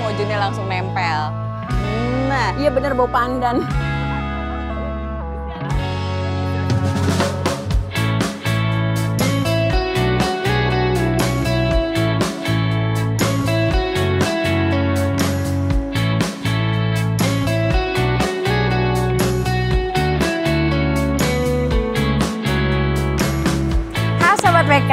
ujungnya langsung nempel. Nah, Iya bener, bau pandan. Hai Sobat PK,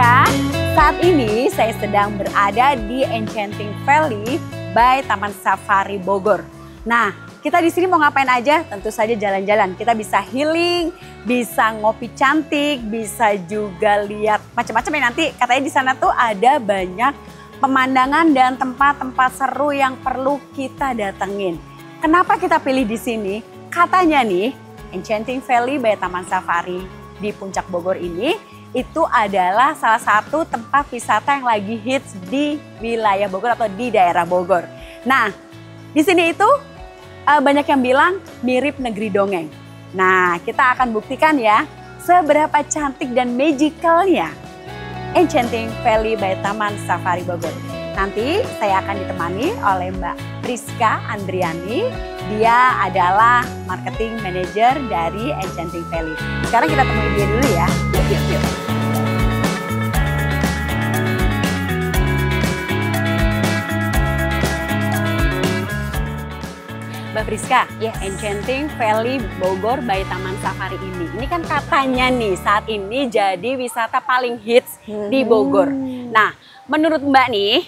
saat ini saya sedang berada di Enchanting Valley by Taman Safari Bogor. Nah, kita di sini mau ngapain aja? Tentu saja jalan-jalan. Kita bisa healing, bisa ngopi cantik, bisa juga lihat macam-macam ya. Nanti katanya di sana tuh ada banyak pemandangan dan tempat-tempat seru yang perlu kita datengin. Kenapa kita pilih di sini? Katanya nih, Enchanting Valley by Taman Safari di Puncak Bogor ini itu adalah salah satu tempat wisata yang lagi hits di wilayah Bogor atau di daerah Bogor. Nah, di sini itu banyak yang bilang mirip negeri dongeng. Nah, kita akan buktikan ya seberapa cantik dan magicalnya Enchanting Valley by Taman Safari Bogor. Nanti saya akan ditemani oleh Mbak Priska Andriani. Dia adalah marketing manager dari Enchanting Valley. Sekarang kita temui dia dulu ya. Yuk. Mbak Priska, Yes. Enchanting Valley Bogor by Taman Safari ini kan katanya nih saat ini jadi wisata paling hits di Bogor. Nah, menurut Mbak nih,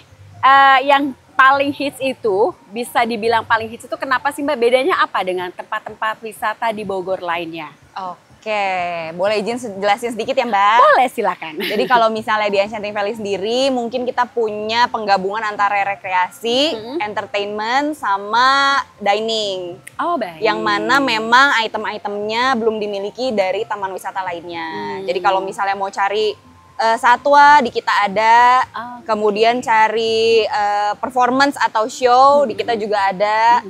yang paling hits itu, bisa dibilang paling hits itu kenapa sih Mbak? Bedanya apa dengan tempat-tempat wisata di Bogor lainnya? oke. Boleh izin jelasin sedikit ya Mbak? Boleh, silakan. Jadi kalau misalnya di Enchanting Valley sendiri, mungkin kita punya penggabungan antara rekreasi, entertainment, sama dining. Oh baik. Yang mana memang item-itemnya belum dimiliki dari taman wisata lainnya. Jadi kalau misalnya mau cari satwa, di kita ada. Kemudian cari performance atau show, di kita juga ada.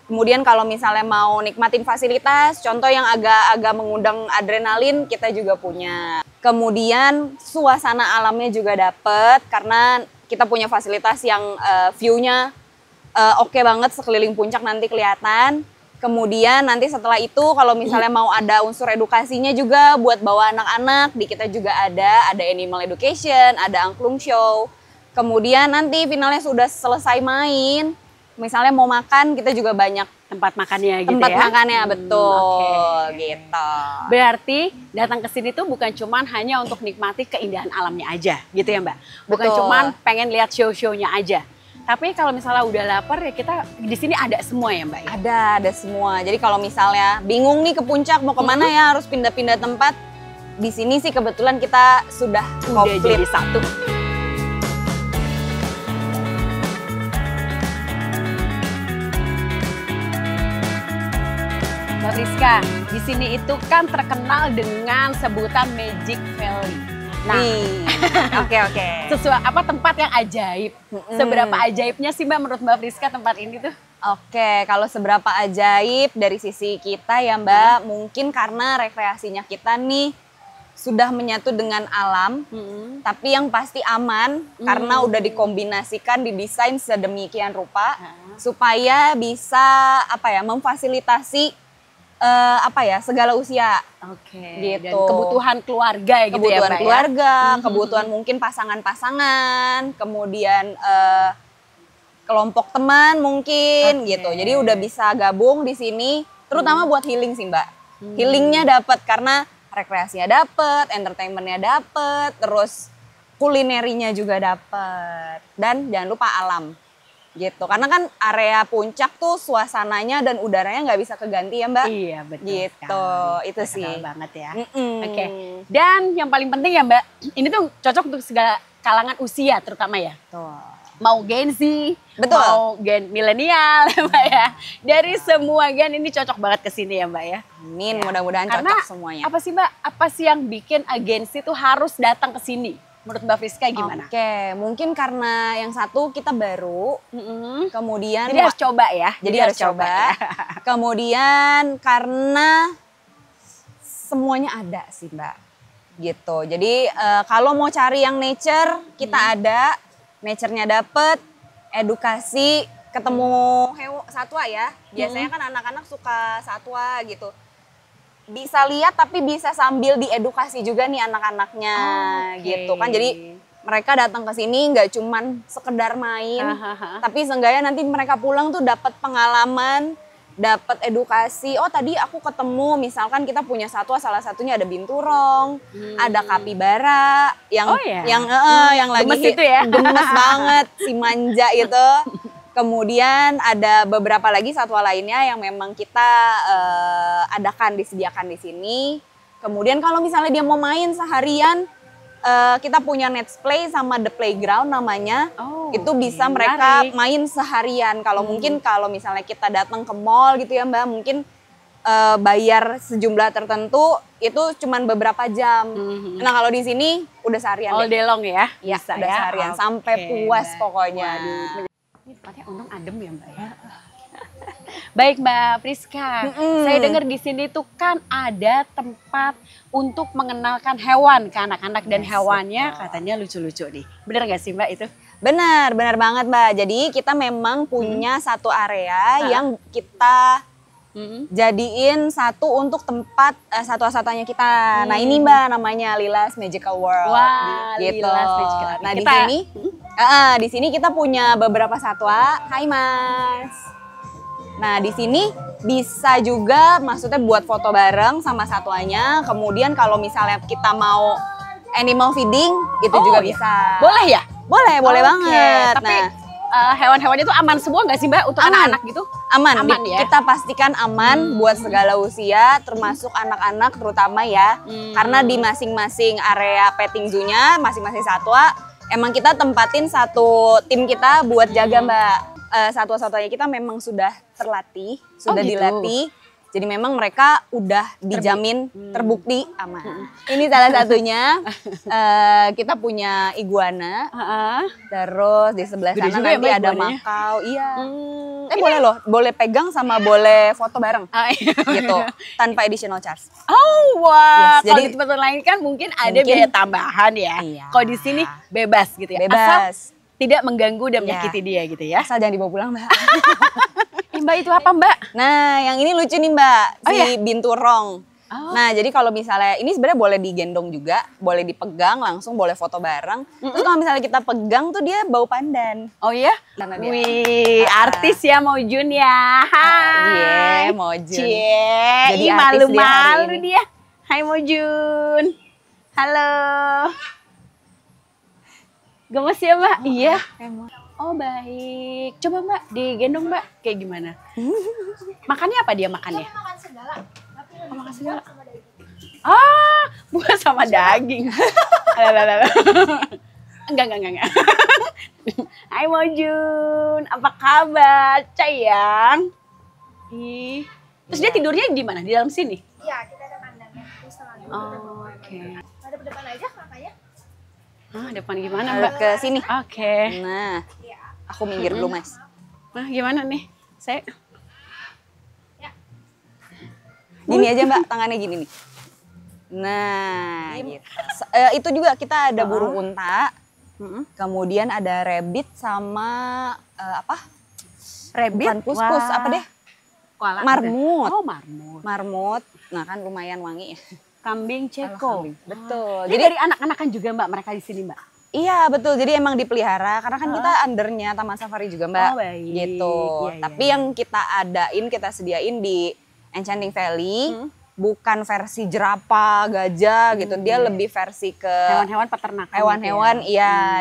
Kemudian kalau misalnya mau nikmatin fasilitas, contoh yang agak mengundang adrenalin, kita juga punya. Kemudian suasana alamnya juga dapet, karena kita punya fasilitas yang view-nya oke banget, sekeliling puncak nanti kelihatan. Kemudian nanti setelah itu kalau misalnya mau ada unsur edukasinya juga buat bawa anak-anak, di kita juga ada animal education, ada angklung show. Kemudian nanti finalnya sudah selesai main, misalnya mau makan, kita juga banyak Tempat makannya gitu tempat ya? makannya, betul Oke. gitu. Berarti datang ke sini tuh bukan cuman hanya untuk nikmati keindahan alamnya aja gitu ya Mbak? Bukan Betul. cuman pengen lihat show-show-nya aja. Tapi kalau misalnya udah lapar ya kita di sini ada semua ya Mbak ya? Ada semua. Jadi kalau misalnya bingung nih ke puncak mau kemana ya, harus pindah-pindah tempat. Di sini sih kebetulan kita sudah Udah komplit. jadi satu. Mbak Priska, di sini itu kan terkenal dengan sebutan Magic Valley. Nah, Oke. sesuai apa tempat yang ajaib? Seberapa ajaibnya sih Mbak menurut Mbak Priska tempat ini tuh? Oke, kalau seberapa ajaib dari sisi kita ya Mbak, mungkin karena rekreasinya kita nih sudah menyatu dengan alam, tapi yang pasti aman karena udah dikombinasikan, didesain sedemikian rupa supaya bisa memfasilitasi segala usia. Oke. Gitu. Dan kebutuhan keluarga ya gitu ya Kebutuhan Mbak keluarga, ya? kebutuhan mungkin pasangan-pasangan, kemudian kelompok teman mungkin gitu. Jadi udah bisa gabung di sini, terutama buat healing sih Mbak. Healingnya dapat karena rekreasinya dapat, entertainmentnya dapat, terus kulinerinya juga dapat, dan jangan lupa alam. Gitu, karena kan area puncak tuh suasananya dan udaranya nggak bisa keganti ya Mbak. Iya betul. Gitu, sekali. itu sih. Terkenal banget ya. Mm-mm. Oke. Dan yang paling penting ya Mbak, ini tuh cocok untuk segala kalangan usia terutama ya. Tuh. Mau Gen Z, Betul. mau Gen milenial ya Mbak ya. Dari semua gen ini cocok banget ke sini ya Mbak ya. Amin, mudah-mudahan Karena cocok semuanya. apa sih Mbak, apa sih yang bikin agensi tuh harus datang ke sini? Menurut Mbak Priska gimana? Oke, mungkin karena yang satu kita baru, kemudian Jadi harus coba ya. Jadi harus coba. Kemudian karena semuanya ada sih Mbak. Gitu. Jadi kalau mau cari yang nature, kita ada, nature-nya dapet, edukasi, ketemu satwa ya. Biasanya kan anak-anak suka satwa gitu. Bisa lihat tapi bisa sambil diedukasi juga nih anak-anaknya gitu kan. Jadi mereka datang ke sini nggak cuman sekedar main, tapi seenggaknya nanti mereka pulang tuh dapat pengalaman, dapat edukasi. Oh tadi aku ketemu misalkan kita punya satwa, salah satunya ada binturong, ada kapibara yang lagi gemes itu ya. gemes banget si manja itu. Kemudian ada beberapa lagi satwa lainnya yang memang kita disediakan di sini. Kemudian kalau misalnya dia mau main seharian, kita punya Let's Play sama The Playground namanya. Itu bisa mereka main seharian. Kalau mungkin kalau misalnya kita datang ke mall gitu ya Mbak, mungkin bayar sejumlah tertentu itu cuman beberapa jam. Nah kalau di sini udah seharian. All day long ya? Iya, udah seharian sampai puas pokoknya. Ini tempatnya untung adem ya Mbak ya. Baik Mbak Priska, saya dengar di sini tuh kan ada tempat untuk mengenalkan hewan ke anak-anak dan hewannya katanya lucu-lucu nih. Bener gak sih Mbak itu? Benar banget Mbak. Jadi kita memang punya satu area yang kita jadiin satu untuk tempat satwa-satwanya kita. Nah ini Mbak namanya Lilas Magical World. Wah, gitu. Lilas Magical. Nah di sini kita punya beberapa satwa. Hai Mas. Nah di sini bisa juga maksudnya buat foto bareng sama satwanya. Kemudian kalau misalnya kita mau animal feeding itu juga bisa. Boleh ya? Boleh banget. Tapi hewan-hewannya tuh aman semua nggak sih Mbak untuk anak-anak gitu? Aman ya? Kita pastikan aman buat segala usia, termasuk anak-anak terutama ya. Karena di masing-masing area petting zoo-nya, masing-masing satwa, emang kita tempatin satu tim kita buat jaga Mbak. Satwa-satwanya kita memang sudah terlatih, sudah dilatih. Jadi memang mereka udah dijamin terbukti aman. Ini salah satunya kita punya iguana. Terus di sebelah sana nanti ada makau. Iya. Boleh loh, boleh pegang sama boleh foto bareng. Gitu, tanpa additional charge. Oh wah, Yes, kalau jadi di tempat lain kan mungkin ada biaya tambahan ya. Iya. Kalau di sini bebas gitu ya. Bebas. Asal tidak mengganggu dan menyakiti dia gitu ya. Asal jangan dibawa pulang Mbak. Mbak itu apa Mbak? Nah yang ini lucu nih Mbak, si binturong. Nah jadi kalau misalnya ini sebenarnya boleh digendong juga, boleh dipegang langsung, boleh foto bareng. Terus kalau misalnya kita pegang tuh dia bau pandan. Oh iya? Wih, artis ya Mojun ya. Hai. Mojun. Jadi malu-malu dia. Hai Mojun. Halo. Gemes ya Mbak? Iya. Oh baik. Coba Mbak digendong Mbak. Kayak gimana? Makannya apa dia makannya? Dia makan segala. Tapi makan segala. Bukan sama daging. Enggak. Hai Mojun, apa kabar sayang? Terus dia tidurnya di mana? Di dalam sini? iya, kita ada kandangnya. Terus setengah Oke. Ada depan aja makanya. Depan gimana Mbak? Ke sini. Oke. Nah, aku minggir dulu Mas. Nah gimana nih? Saya Gini aja Mbak, tangannya gini nih. Nah, gitu. Itu juga kita ada burung unta. Kemudian ada rabbit sama apa? rabbit? Bukan kuskus, apa deh? Koala. Marmut. Oh marmut. Marmut. Nah kan lumayan wangi ya. Kambing ceko. Betul. Jadi dari anak-anakan juga Mbak mereka di sini Mbak? Iya betul, jadi emang dipelihara karena kan kita undernya Taman Safari juga Mbak. Baik. Gitu. Iya, Tapi yang kita kita sediain di Enchanting Valley bukan versi jerapah, gajah gitu. Dia lebih versi ke hewan-hewan peternakan. Hewan-hewan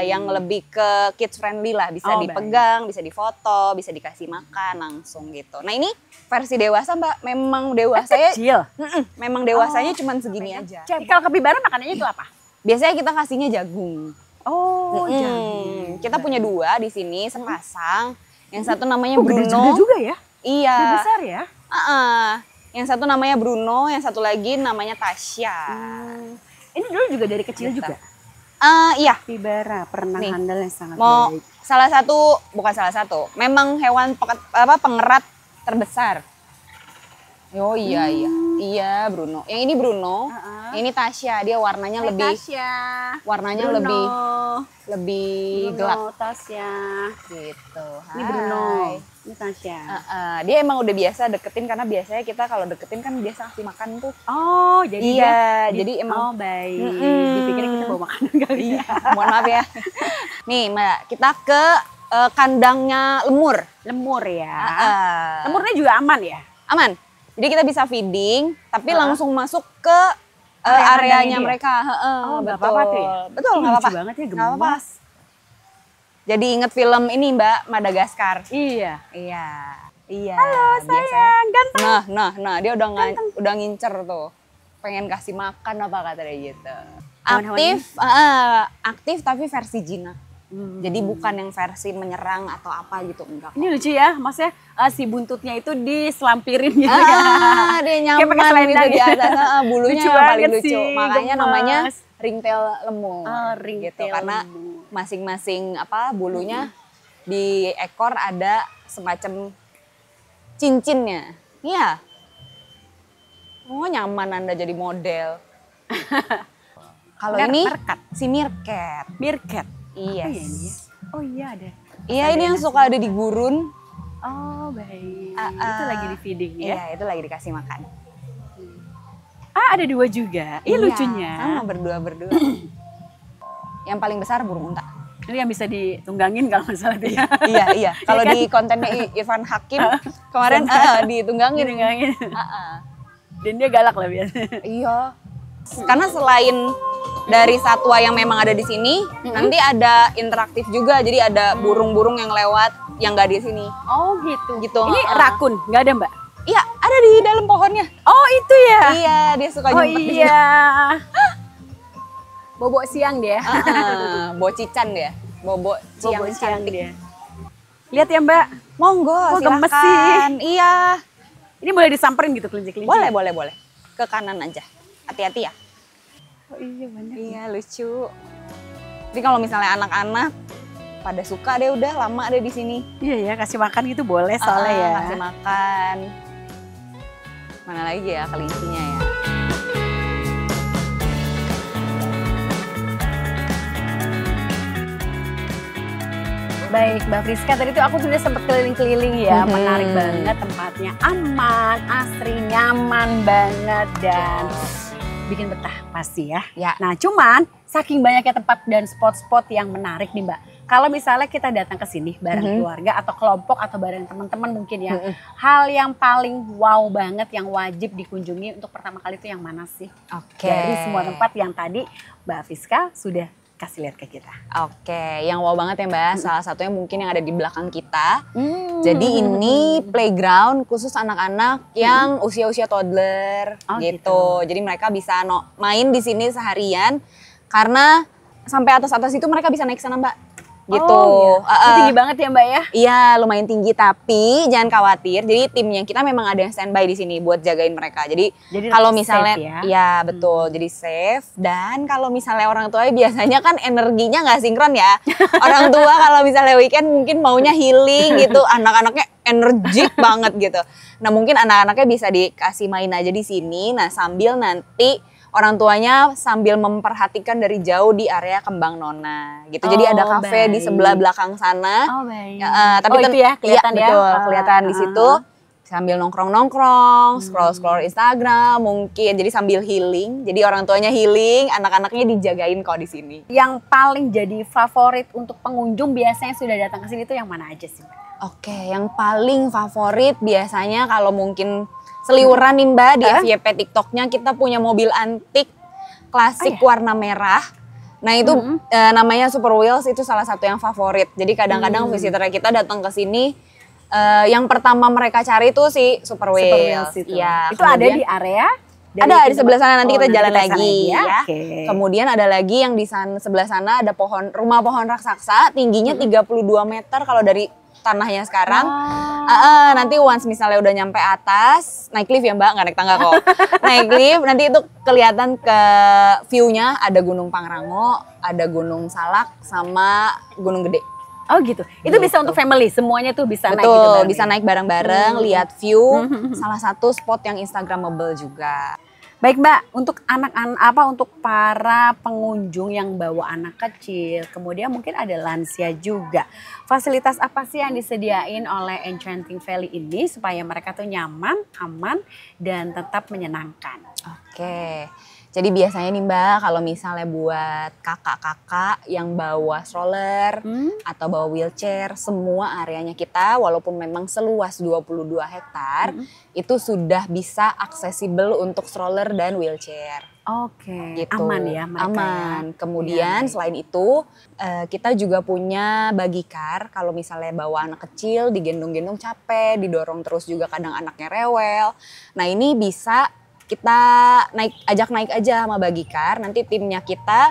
yang lebih ke kids friendly lah, bisa dipegang, bisa difoto, bisa dikasih makan langsung gitu. Nah ini versi dewasa Mbak, memang dewasanya kecil. Memang dewasanya cuma segini aja. Kalau kapibara makanannya itu apa? Biasanya kita kasihnya jagung. Oh, jagung. Kita punya 2 di sini sepasang. Yang satu namanya Gede Bruno. juga ya? Iya. Gede besar ya? Yang satu namanya Bruno, yang satu lagi namanya Tasya. Ini dulu juga dari kecil juga? Iya. Kapibara pernah handal yang sangat baik. Bukan salah satu. Memang hewan pengerat terbesar. Oh iya. Iya Bruno. Yang ini Bruno. Ini Tasya. Dia warnanya warnanya lebih Bruno, gelap. Tasya. Gitu. Ini Bruno. Miss Nasya. Dia emang udah biasa deketin karena biasanya kita kalau deketin kan biasa kasih makan tuh. Oh, jadi iya, jadi emang oh baik. Dipikirnya kita bawa makanan kali ya. Mohon maaf ya. Nih, Mbak, kita ke kandangnya lemur. Lemur ya. Lemur Lemurnya juga aman ya? aman. Jadi kita bisa feeding, tapi langsung masuk ke Area areanya kandangnya dia? mereka. Oh, nggak betul. apa-apa tuh ya? Betul, nggak Lucu apa-apa. banget ya, Nggak apa-apa. gemas. Jadi inget film ini Mbak, Madagaskar. Iya. Iya. Iya. Halo sayang, ganteng. Nah, dia udah ngincer tuh. Pengen kasih makan apa kata dia gitu. Aktif tapi versi jinak. Jadi bukan yang versi menyerang atau apa gitu, enggak. Ini lucu ya, maksudnya si buntutnya itu diselampirin gitu kan. Dia Kayak pakai nyaman gitu selendang di ya. atas, bulunya Lucu yang paling banget lucu. sih, Makanya gemes. namanya ringtail lemur. Oh, ringtail gitu. Karena lemur. masing-masing bulunya di ekor ada semacam cincinnya. Iya. Oh, nyaman Anda jadi model. Kalau ini Meerkat. si meerkat. Meerkat. Iya. Apa ya ini ya? Oh iya ada. Iya, ini yang suka ada di gurun. Oh baik. Itu lagi di feeding ya? Iya, itu lagi dikasih makan. Ah ada 2 juga. Ih Iya, lucunya. sama berdua. Yang paling besar burung unta. Ini yang bisa ditunggangin kalau nggak salah itu ya. Iya. Kalau Iya kan? di kontennya Irfan Hakim kemarin ditunggangin. Ditunggangin. Dan dia galak lah biasanya. Iya. Karena selain dari satwa yang memang ada di sini, nanti ada interaktif juga. Jadi ada burung-burung yang lewat yang nggak di sini. Oh gitu. Gitu. Ini rakun, nggak ada Mbak? Iya, ada di dalam pohonnya. Oh itu ya? Iya, dia suka Oh nyumpet di sini. iya. Bobo siang dia. Bocican dia. Bobo Bobo siang cantik. dia. Lihat ya Mbak. Monggo, Oh, gemes silakan. Iya. Ini boleh disamperin gitu kelinci-kelinci? Boleh. Ke kanan aja. Hati-hati ya. Oh iya banyak. Iya, lucu. Jadi kalau misalnya anak-anak pada suka deh udah lama deh di sini. Iya ya, kasih makan gitu boleh soalnya ya. Kasih makan. Mana lagi ya kelincinya ya? Baik, Mbak Friska, tadi tuh aku sudah sempat keliling-keliling ya, menarik banget tempatnya, aman, asri, nyaman banget dan bikin betah pasti ya. Ya. Nah, cuman saking banyaknya tempat dan spot-spot yang menarik nih Mbak. Kalau misalnya kita datang ke sini bareng keluarga atau kelompok atau bareng teman-teman mungkin ya, hal yang paling wow banget yang wajib dikunjungi untuk pertama kali itu yang mana sih? Oke. Dari semua tempat yang tadi Mbak Friska sudah kasih lihat ke kita. Oke, yang wow banget ya Mbak, salah satunya mungkin yang ada di belakang kita. Jadi ini playground khusus anak-anak yang usia-usia toddler gitu. Jadi mereka bisa main di sini seharian karena sampai atas-atas itu mereka bisa naik sana Mbak. Gitu. Oh, iya. Tinggi banget ya Mbak ya? Iya, lumayan tinggi tapi jangan khawatir. Jadi timnya kita memang ada yang standby di sini buat jagain mereka. Jadi kalau misalnya safe ya? ya betul, jadi safe. Dan kalau misalnya orang tua biasanya kan energinya nggak sinkron ya. Orang tua kalau misalnya weekend mungkin maunya healing gitu, anak-anaknya energik banget gitu. Nah, mungkin anak-anaknya bisa dikasih main aja di sini. Nah, sambil nanti orang tuanya sambil memperhatikan dari jauh di area Kembang Nona gitu. Jadi ada kafe di sebelah belakang sana. Oh baik. Ya, tapi itu ya kelihatan ya. Betul, kelihatan di situ. Sambil nongkrong-nongkrong, scroll-scroll Instagram mungkin. Jadi sambil healing. Jadi orang tuanya healing, anak-anaknya dijagain kok di sini. Yang paling jadi favorit untuk pengunjung biasanya sudah datang ke sini itu yang mana aja sih? Oke, yang paling favorit biasanya kalau mungkin seliuran nih Mbak di FYP TikToknya kita punya mobil antik klasik warna merah. Nah itu namanya Super Wheels, itu salah satu yang favorit. Jadi kadang-kadang visitor kita datang ke sini yang pertama mereka cari itu si Super Wheels. Ya, itu ada di area? Ada di sebelah sana, nanti kita jalan kita lagi ya. Kemudian ada lagi yang di sebelah sana ada rumah pohon raksasa, tingginya 32 meter kalau dari tanahnya sekarang. Nanti once misalnya udah nyampe atas, naik lift ya Mbak, nggak naik tangga kok. Naik lift, nanti itu kelihatan ke view-nya ada Gunung Pangrango, ada Gunung Salak, sama Gunung Gede. Oh gitu, itu bisa untuk family, semuanya tuh bisa naik gitu Betul, bareng. bisa naik bareng-bareng, lihat view, salah satu spot yang instagramable juga. Baik Mbak, untuk anak-anak apa untuk para pengunjung yang bawa anak kecil, kemudian mungkin ada lansia juga. Fasilitas apa sih yang disediain oleh Enchanting Valley ini supaya mereka tuh nyaman, aman, dan tetap menyenangkan? Oke. Jadi biasanya nih Mbak, kalau misalnya buat kakak-kakak yang bawa stroller atau bawa wheelchair, semua areanya kita walaupun memang seluas 22 hektar, itu sudah bisa aksesibel untuk stroller dan wheelchair. Oke, Gitu. aman ya mereka. Aman. Ya. Kemudian selain itu kita juga punya bagicar. Kalau misalnya bawa anak kecil digendong-gendong capek, didorong terus juga kadang anaknya rewel. Nah ini bisa kita ajak naik aja sama bagicar. Nanti timnya kita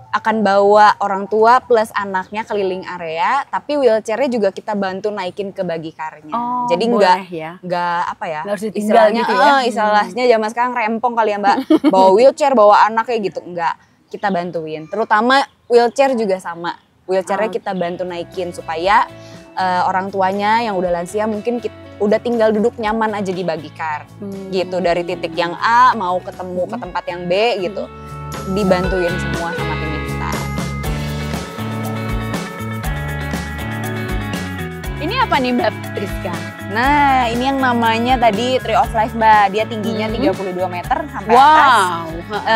akan bawa orang tua plus anaknya keliling area, tapi wheelchairnya juga kita bantu naikin ke bagikarnya. Oh, jadi boleh ya. nggak apa ya? Nggak harus ditinggal Istilahnya, gitu ya. istilahnya zaman sekarang rempong kali ya Mbak. Bawa wheelchair, bawa anak kayak gitu. Enggak, kita bantuin. Terutama wheelchair juga sama. Wheelchairnya kita bantu naikin supaya orang tuanya yang udah lansia mungkin udah tinggal duduk nyaman aja di bagicar. Gitu, dari titik yang A mau ketemu ke tempat yang B gitu. Dibantuin semua sama timnya kita. Ini apa nih Mbak Priska? Nah, ini yang namanya tadi Tree of Life Mbak. Dia tingginya 32 meter sampai atas.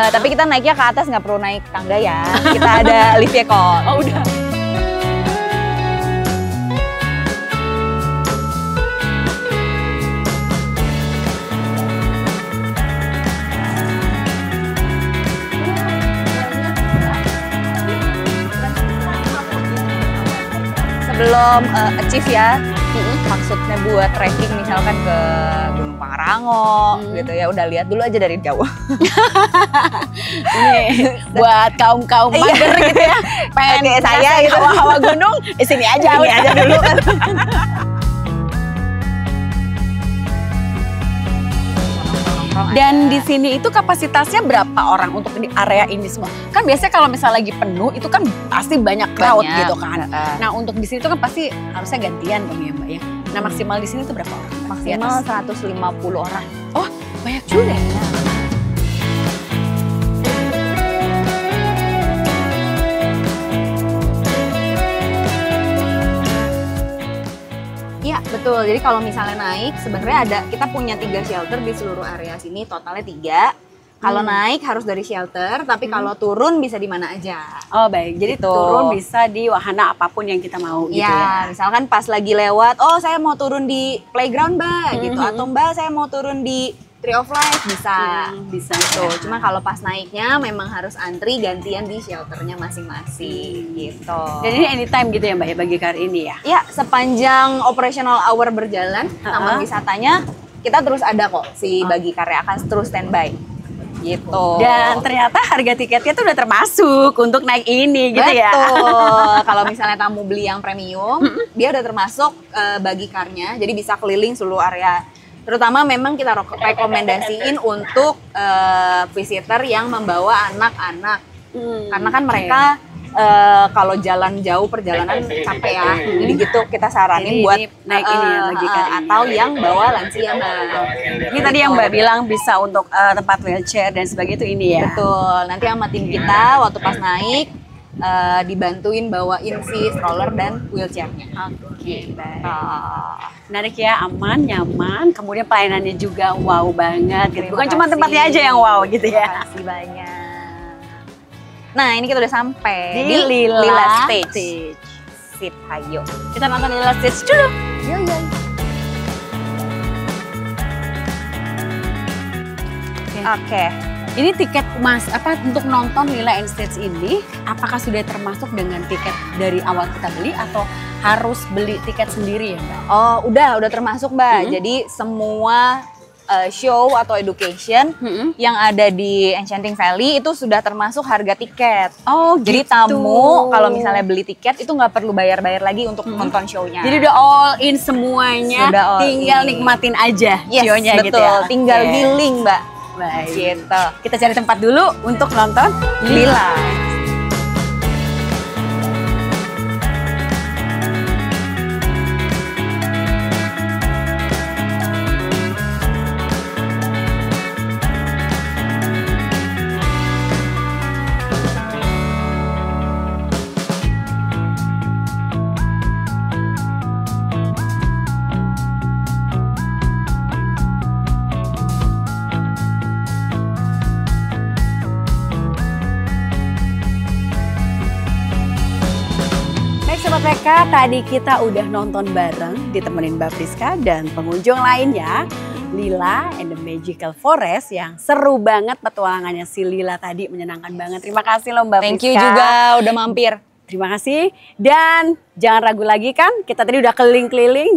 Tapi kita naiknya ke atas, nggak perlu naik tangga ya. Kita ada liftnya kok. Oh udah. Sebelum achieve ya, maksudnya buat trekking misalkan ke Gunung Pangrango gitu ya, udah lihat dulu aja dari jauh. Ini buat kaum-kaum mager gitu ya, pengen Kayak saya ngerasain gitu. hawa-hawa gunung, di sini aja, Ini aja dulu kan. Dan di sini itu kapasitasnya berapa orang untuk di area ini semua? Kan biasanya kalau misalnya lagi penuh itu kan pasti banyak crowd Banyak. gitu kan. Nah untuk di sini tuh kan pasti harusnya gantian dong ya Mbak ya. Nah maksimal di sini tuh berapa orang? Maksimal 150 orang. Oh banyak juga ya. Iya betul. Jadi kalau misalnya naik sebenarnya kita punya 3 shelter di seluruh area sini, totalnya 3. Kalau naik harus dari shelter, tapi kalau turun bisa di mana aja. Oh baik, jadi Gitu. turun bisa di wahana apapun yang kita mau gitu ya. Misalkan pas lagi lewat, oh saya mau turun di playground Mbak gitu, atau Mbak saya mau turun di Tree of Life bisa. Bisa Tuh, cuma kalau pas naiknya memang harus antri gantian di shelternya masing-masing gitu. Dan ini anytime gitu ya Mbak ya bagi kali ini ya? Ya, sepanjang operational hour berjalan, taman wisatanya kita terus ada kok si bagi karya akan terus standby. Gitu. Dan ternyata harga tiketnya tuh udah termasuk untuk naik ini gitu ya? Betul. Kalau misalnya kamu beli yang premium, dia udah termasuk bagi karnya, jadi bisa keliling seluruh area. Terutama memang kita rekomendasiin untuk visitor yang membawa anak-anak. Karena kan mereka kalau jalan jauh perjalanan capek ya. Jadi gitu kita saranin Jadi buat ini naik ini ya bagi kali ini. atau yang bawa lansia Mbak. Ini tadi yang Mbak bilang bisa untuk tempat wheelchair dan sebagainya itu ini ya? Betul. Nanti sama tim kita waktu pas naik dibantuin bawain si stroller dan wheelchairnya. Oke, baik. Menarik ya, aman, nyaman, kemudian pelayanannya juga wow banget. Gitu. Bukan cuma tempatnya aja yang wow gitu ya. Terima kasih banyak. Nah ini kita udah sampai Di Lila Stage. Sip, ayo. Kita nonton Lila Stage dulu. Yo yo. Oke. Ini tiket untuk nonton Lila and Stage ini, apakah sudah termasuk dengan tiket dari awal kita beli atau harus beli tiket sendiri ya Mbak? Oh udah termasuk Mbak. Jadi semua show atau education yang ada di Enchanting Valley itu sudah termasuk harga tiket. Oh Jadi gitu. tamu kalau misalnya beli tiket itu nggak perlu bayar-bayar lagi untuk nonton show-nya. Jadi udah all in semuanya, Sudah all tinggal in. nikmatin aja Yes, show-nya betul. gitu ya. Tinggal Oke. billing Mbak. Baik. Gitu. Kita cari tempat dulu untuk nonton Lila. Sobat PK, tadi kita udah nonton bareng ditemenin Mbak Priska dan pengunjung lainnya, Lila and the Magical Forest, yang seru banget petualangannya si Lila tadi, menyenangkan banget. Terima kasih loh Mbak Priska. Thank you juga udah mampir. Terima kasih, dan jangan ragu lagi kan, kita tadi udah keliling-keliling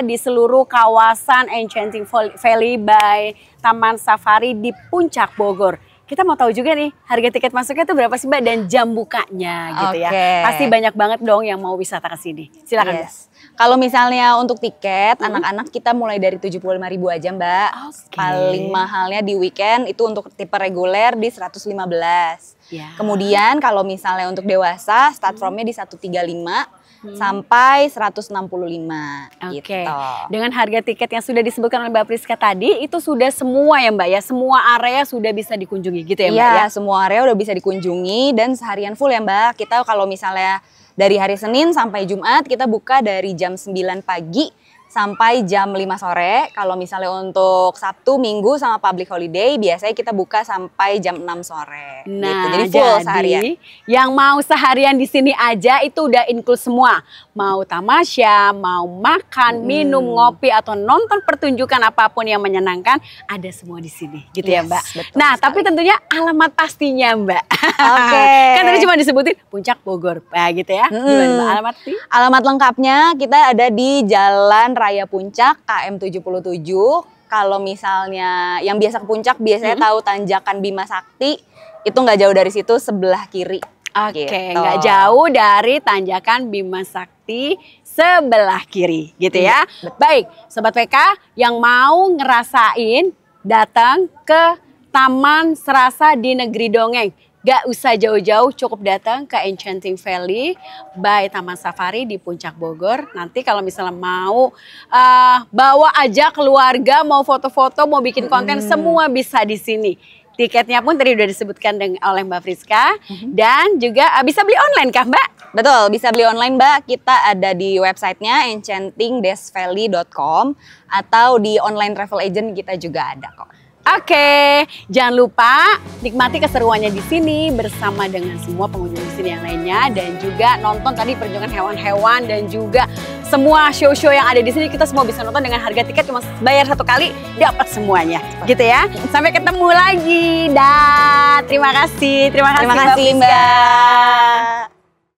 di seluruh kawasan Enchanting Valley by Taman Safari di Puncak Bogor. Kita mau tahu juga nih, harga tiket masuknya tuh berapa sih Mbak, dan jam bukanya gitu ya. Pasti banyak banget dong yang mau wisata ke sini. Silakan Mbak. Kalau misalnya untuk tiket, anak-anak kita mulai dari 75.000 aja Mbak. Paling mahalnya di weekend itu untuk tipe reguler di 115. Kemudian kalau misalnya untuk dewasa, start from-nya di 135 sampai 165 gitu. Dengan harga tiket yang sudah disebutkan oleh Mbak Priska tadi, itu sudah semua ya Mbak ya? Semua area sudah bisa dikunjungi gitu ya Mbak ya? Iya, semua area udah bisa dikunjungi dan seharian full ya Mbak. Kita kalau misalnya dari hari Senin sampai Jumat kita buka dari jam 9 pagi sampai jam 5 sore. Kalau misalnya untuk Sabtu, Minggu sama public holiday biasanya kita buka sampai jam 6 sore. Nah, gitu. Jadi full seharian. Yang mau seharian di sini aja itu udah include semua. Mau tamasya, mau makan, minum, ngopi atau nonton pertunjukan apapun yang menyenangkan, ada semua di sini. Gitu ya Mbak. Nah, tapi tentunya alamat pastinya Mbak. Kan tadi cuma disebutin Puncak Bogor. Nah, gitu ya. Gimana Mbak alamat sih? Alamat lengkapnya kita ada di Jalan Raya Puncak KM 77. Kalau misalnya yang biasa ke Puncak biasanya tahu tanjakan Bima Sakti, itu nggak jauh dari situ, sebelah kiri. Nggak jauh dari tanjakan Bima Sakti, sebelah kiri gitu ya. Baik, Sobat PK yang mau ngerasain datang ke Taman Serasa di Negeri Dongeng, gak usah jauh-jauh, cukup datang ke Enchanting Valley by Taman Safari di Puncak Bogor. Nanti kalau misalnya mau bawa aja keluarga, mau foto-foto, mau bikin konten, semua bisa di sini. Tiketnya pun tadi udah disebutkan oleh Mbak Priska. Dan juga bisa beli online kah Mbak? Betul, bisa beli online Mbak. Kita ada di websitenya enchanting-valley.com atau di online travel agent kita juga ada kok. Oke, jangan lupa nikmati keseruannya di sini bersama dengan semua pengunjung di sini yang lainnya, dan juga nonton tadi pertunjukan hewan-hewan dan juga semua show-show yang ada di sini. Kita semua bisa nonton dengan harga tiket cuma bayar 1 kali, dapat semuanya, gitu ya. Sampai ketemu lagi, terima kasih Mbak Priska.